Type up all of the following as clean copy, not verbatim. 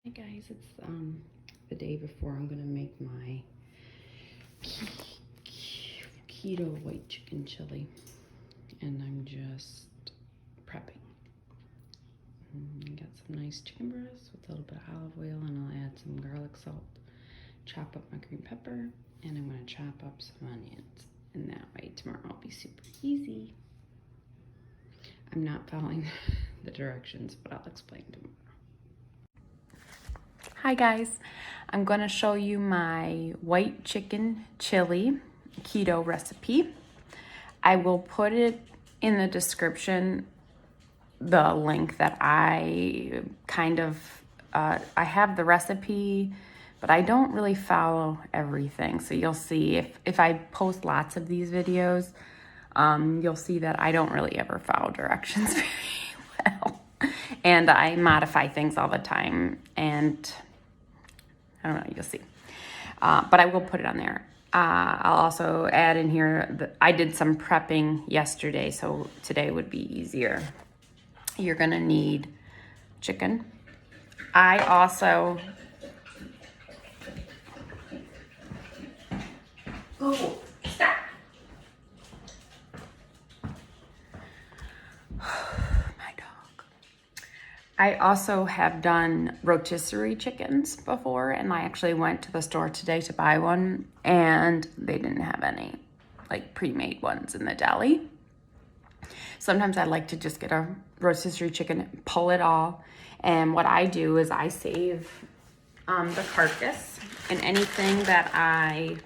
Hey guys, it's the day before I'm gonna make my keto white chicken chili, and I'm just prepping. Got some nice chicken breasts with a little bit of olive oil, and I'll add some garlic salt. Chop up my green pepper, and I'm gonna chop up some onions, and that way tomorrow will be super easy. I'm not following the directions, but I'll explain tomorrow. Hi guys, I'm going to show you my white chicken chili keto recipe. I will put it in the description, the link that I I have the recipe, but I don't really follow everything. So you'll see if I post lots of these videos, you'll see that I don't really ever follow directions very well. And I modify things all the time, and I don't know, you'll see. But I will put it on there. I'll also add in here, I did some prepping yesterday, so today would be easier. You're gonna need chicken. I also, oh, stop. My dog. I also have done rotisserie chickens before, and I actually went to the store today to buy one, and they didn't have any like pre-made ones in the deli. Sometimes I like to just get a rotisserie chicken, pull it all, and what I do is I save the carcass and anything that I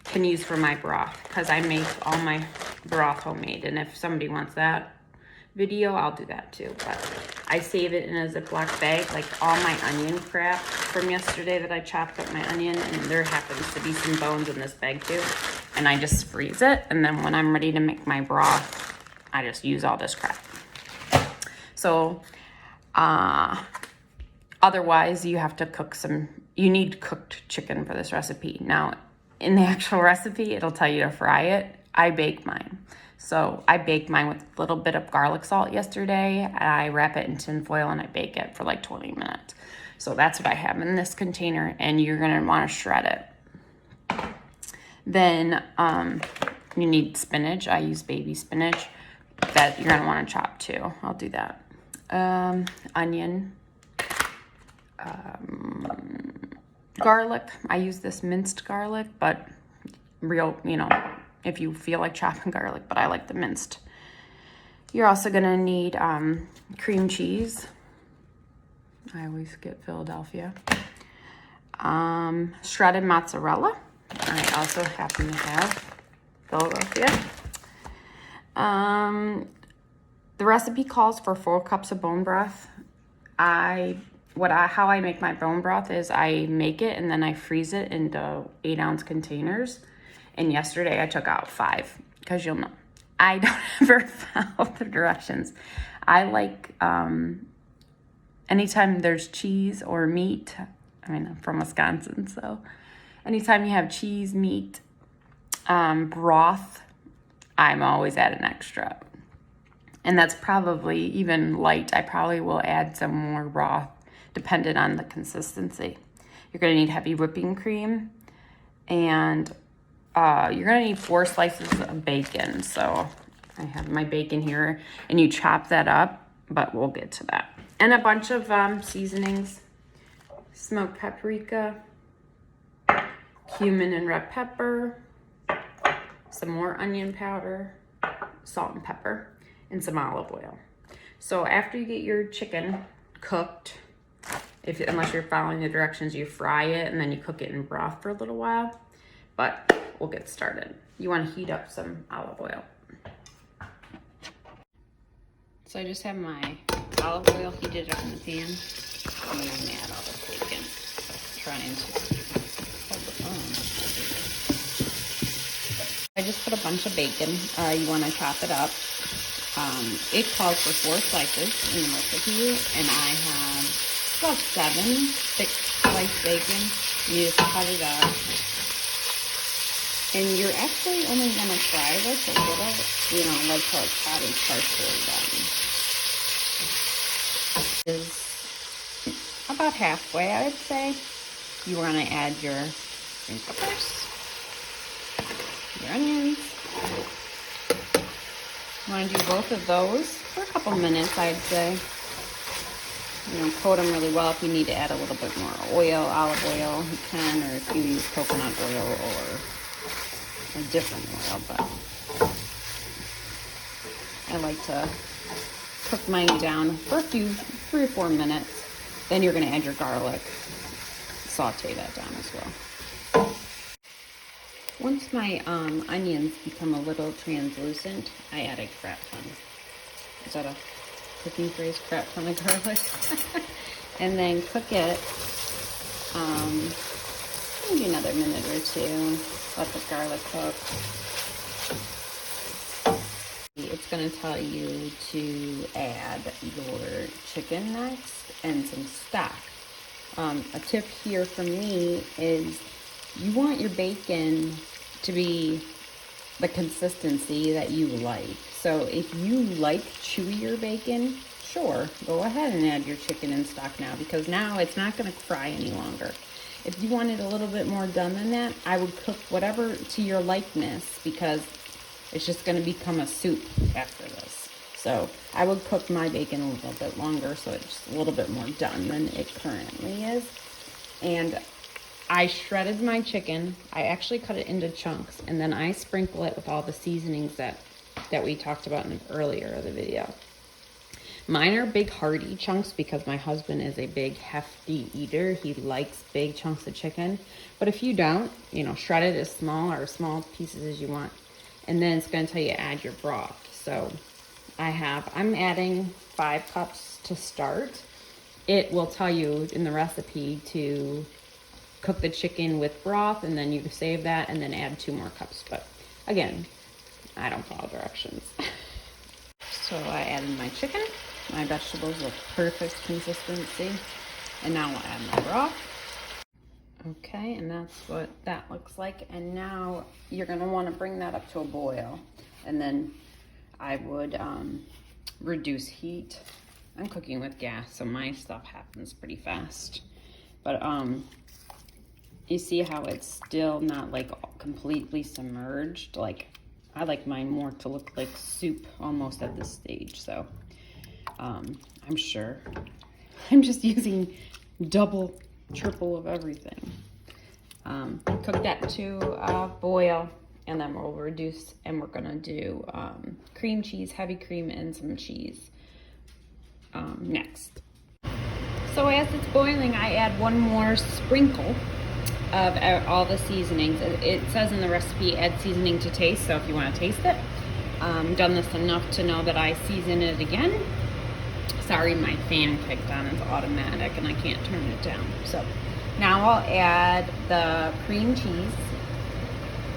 can use for my broth, because I make all my broth homemade, and if somebody wants that video, I'll do that too. But I save it in a Ziploc bag, like all my onion crap from yesterday that I chopped up my onion, and there happens to be some bones in this bag too, and I just freeze it, and then when I'm ready to make my broth, I just use all this crap. So otherwise you have to cook you need cooked chicken for this recipe. Now in the actual recipe, it'll tell you to fry it. I bake mine. So I baked mine with a little bit of garlic salt yesterday. I wrap it in tin foil and I bake it for like 20 minutes. So that's what I have in this container, and you're gonna wanna shred it. Then you need spinach. I use baby spinach that you're gonna wanna chop too. I'll do that. Onion, garlic. I use this minced garlic, but real, if you feel like chopping garlic, but I like the minced. You're also gonna need cream cheese. I always get Philadelphia. Shredded mozzarella. I also happen to have Philadelphia. The recipe calls for 4 cups of bone broth. How I make my bone broth is I make it and then I freeze it into 8-ounce containers. And yesterday I took out 5, because you'll know I don't ever follow the directions. I like anytime there's cheese or meat. I mean, I'm from Wisconsin, so anytime you have cheese, meat, broth, I'm always at an extra. And that's probably even light. I probably will add some more broth depending on the consistency. You're gonna need heavy whipping cream, and you're gonna need 4 slices of bacon. So I have my bacon here, and you chop that up, but we'll get to that. And a bunch of seasonings: smoked paprika, cumin and red pepper, some more onion powder, salt and pepper, and some olive oil. So after you get your chicken cooked, unless you're following the directions, you fry it and then you cook it in broth for a little while. But we'll get started. You want to heat up some olive oil. So I just have my olive oil heated up in the pan. I'm going to add all this bacon. Trying to hold the phone. I just put a bunch of bacon. You want to chop it up. It calls for 4 slices in the recipe, and I have about 7 thick sliced bacon. You just cut it up. And you're actually only going to fry this a little, like till it's hot and partially done. about halfway, I would say. You want to add your green peppers, your onions. You want to do both of those for a couple minutes, I'd say. You know, coat them really well. If you need to add a little bit more oil, olive oil, you can, or if you use coconut oil or a different oil, but I like to cook mine down for a few, 3 or 4 minutes. Then you're going to add your garlic. Saute that down as well. Once my onions become a little translucent, I add a crap ton. Is that a cooking phrase? Crap ton of garlic. And then cook it maybe another minute or 2. Let the garlic cook. It's going to tell you to add your chicken next and some stock. A tip here from me is you want your bacon to be the consistency that you like. So if you like chewier bacon, sure, go ahead and add your chicken and stock now, because now it's not going to fry any longer. If you wanted a little bit more done than that, I would cook whatever to your likeness, because it's just going to become a soup after this. So I would cook my bacon a little bit longer so it's a little bit more done than it currently is. And I shredded my chicken. I actually cut it into chunks, and then I sprinkle it with all the seasonings that we talked about in earlier of the video. Mine are big hearty chunks because my husband is a big hefty eater. He likes big chunks of chicken. But if you don't, you know, shred it as small or small pieces as you want. And then it's going to tell you add your broth. So I'm adding 5 cups to start. It will tell you in the recipe to cook the chicken with broth, and then you save that and then add 2 more cups. But again, I don't follow directions. So I added my chicken. My vegetables look perfect consistency. And now I'll add my broth. Okay, and that's what that looks like. And now you're gonna wanna bring that up to a boil. And then I would reduce heat. I'm cooking with gas, so my stuff happens pretty fast. But you see how it's still not like completely submerged? Like, I like mine more to look like soup almost at this stage. So I'm sure I'm just using double, triple of everything. Cook that to a boil, and then we'll reduce, and we're gonna do cream cheese, heavy cream, and some cheese next. So as it's boiling, I add 1 more sprinkle of all the seasonings. It says in the recipe, add seasoning to taste, so if you want to taste it. Done this enough to know that I season it again. Sorry, my fan kicked on. It's automatic and I can't turn it down. So now I'll add the cream cheese.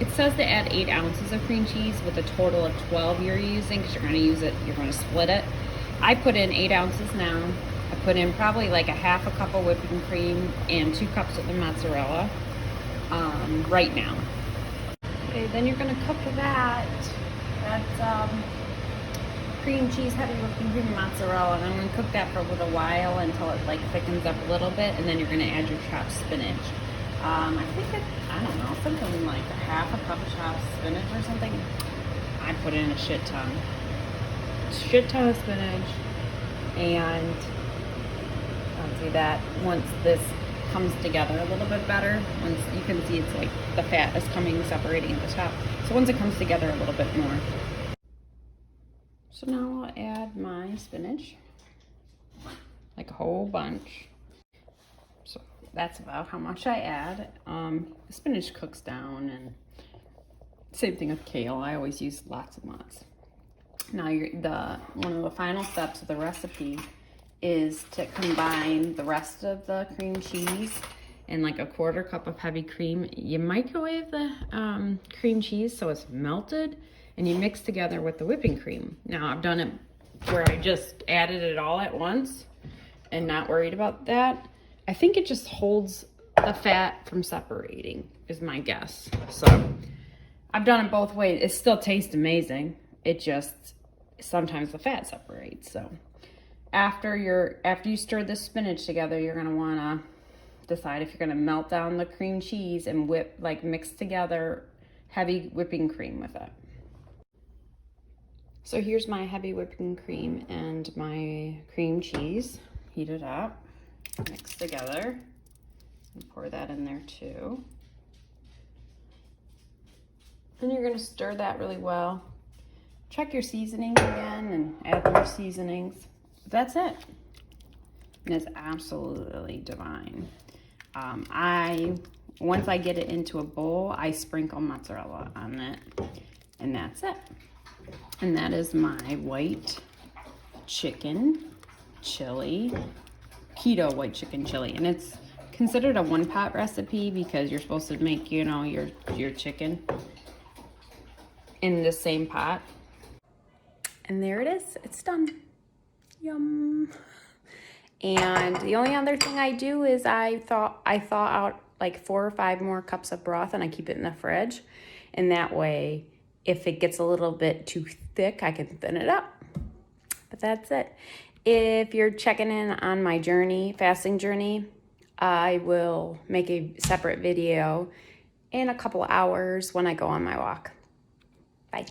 It says to add 8 ounces of cream cheese with a total of 12 you're using, because you're going to use it, you're going to split it. I put in 8 ounces now. I put in probably like a half a cup of whipping cream and 2 cups of the mozzarella right now. Okay, then you're going to cook that. That's cream cheese, heavy whipping cream, and mozzarella, and I'm going to cook that for a little while until it like thickens up a little bit, and then you're going to add your chopped spinach. I think I don't know, something like a half a cup of chopped spinach or something. I put in a shit ton of spinach, and I'll do that once this comes together a little bit better. Once you can see it's like the fat is separating at the top. So once it comes together a little bit more. So now I'll add my spinach, like a whole bunch. So that's about how much I add. The spinach cooks down, and same thing with kale. I always use lots and lots. Now one of the final steps of the recipe is to combine the rest of the cream cheese and like a 1/4 cup of heavy cream. You microwave the cream cheese so it's melted, and you mix together with the whipping cream. Now I've done it where I just added it all at once and not worried about that. I think it just holds the fat from separating is my guess. So I've done it both ways. It still tastes amazing. It just, sometimes the fat separates. So after you stir the spinach together, you're gonna wanna decide if you're gonna melt down the cream cheese and mix together heavy whipping cream with it. So here's my heavy whipping cream and my cream cheese heated up, mixed together, and pour that in there too. And you're gonna stir that really well. Check your seasonings again and add more seasonings. That's it. And it's absolutely divine. Once I get it into a bowl, I sprinkle mozzarella on it, and that's it. And that is my white chicken chili, keto white chicken chili. And it's considered a one-pot recipe because you're supposed to make, you know, your chicken in the same pot. And there it is. It's done. Yum. And the only other thing I do is I thaw out like 4 or 5 more cups of broth, and I keep it in the fridge. And that way, if it gets a little bit too thick, I can thin it up. But that's it. If you're checking in on my journey, fasting journey, I will make a separate video in a couple hours when I go on my walk. Bye.